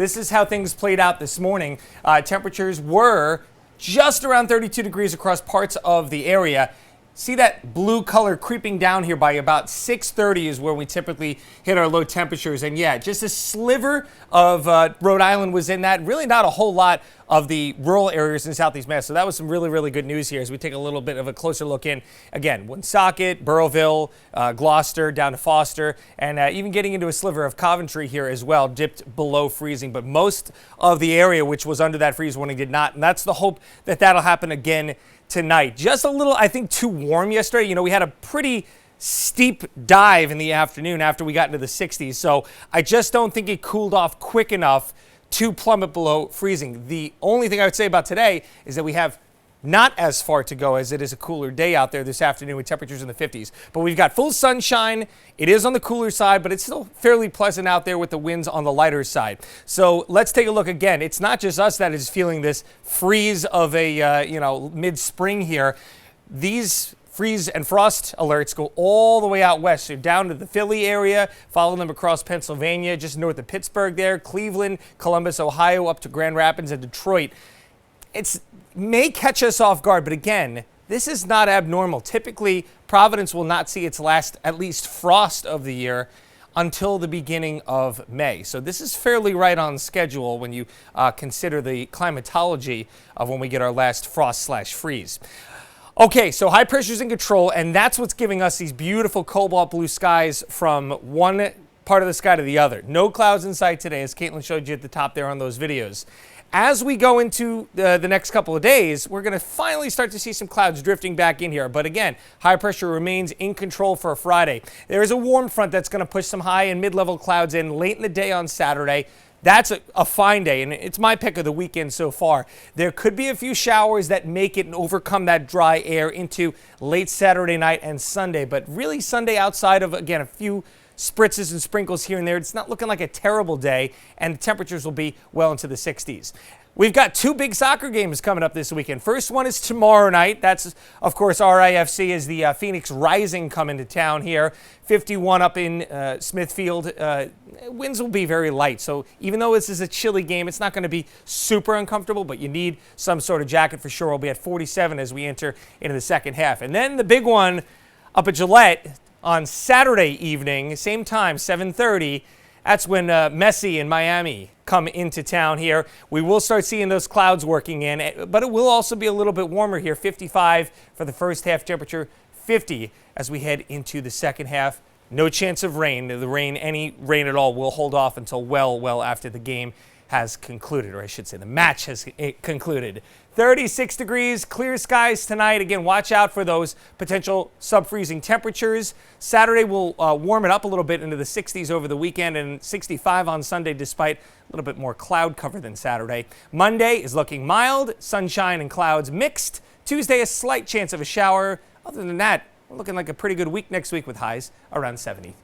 This is how things played out this morning. Temperatures were just around 32 degrees across parts of the area. See that blue color creeping down here by about 6:30 is where we typically hit our low temperatures. And yeah, just a sliver of Rhode Island was in that. Really not a whole lot of the rural areas in Southeast Mass. So that was some really, really good news here as we take a little bit of a closer look in. Again, Woonsocket, Burrowville, Gloucester, down to Foster, and even getting into a sliver of Coventry here as well, dipped below freezing. But most of the area, which was under that freeze warning, did not. And that's the hope that that'll happen again tonight. Just a little, I think, too warm yesterday. You know, we had a pretty steep dive in the afternoon after we got into the 60s. So I just don't think it cooled off quick enough to plummet below freezing. The only thing I would say about today is that we have not as far to go as it is a cooler day out there this afternoon with temperatures in the 50s. But we've got full sunshine. It is on the cooler side, but it's still fairly pleasant out there with the winds on the lighter side. So let's take a look again. It's not just us that is feeling this freeze of a, mid-spring here. These freeze and frost alerts go all the way out west, so down to the Philly area, follow them across Pennsylvania, just north of Pittsburgh there, Cleveland, Columbus, Ohio, up to Grand Rapids and Detroit. It may catch us off guard, but again, this is not abnormal. Typically, Providence will not see its last, at least, frost of the year until the beginning of May. So this is fairly right on schedule when you consider the climatology of when we get our last frost/freeze. Okay, so high pressure's in control, and that's what's giving us these beautiful cobalt blue skies from one part of the sky to the other. No clouds in sight today, as Caitlin showed you at the top there on those videos. As we go into the next couple of days, we're going to finally start to see some clouds drifting back in here. But again, high pressure remains in control for Friday. There is a warm front that's going to push some high and mid-level clouds in late in the day on Saturday. That's a fine day, and it's my pick of the weekend so far. There could be a few showers that make it and overcome that dry air into late Saturday night and Sunday. But really Sunday, outside of, again, a few spritzes and sprinkles here and there, it's not looking like a terrible day, and the temperatures will be well into the 60s. We've got two big soccer games coming up this weekend. First one is tomorrow night. That's, of course, RIFC as the Phoenix Rising come into town here. 51 up in Smithfield. Winds will be very light, so even though this is a chilly game, it's not going to be super uncomfortable, but you need some sort of jacket for sure. We'll be at 47 as we enter into the second half. And then the big one up at Gillette on Saturday evening, same time, 7:30. That's when Messi and Miami come into town here. We will start seeing those clouds working in, but it will also be a little bit warmer here. 55 for the first half temperature, 50 as we head into the second half. No chance of rain. Any rain at all will hold off until well after the game has concluded, or I should say the match has concluded. 36 degrees, clear skies tonight. Again, watch out for those potential sub-freezing temperatures. Saturday will warm it up a little bit into the 60s over the weekend, and 65 on Sunday despite a little bit more cloud cover than Saturday. Monday is looking mild, sunshine and clouds mixed. Tuesday, a slight chance of a shower. Other than that, we're looking like a pretty good week next week with highs around 70.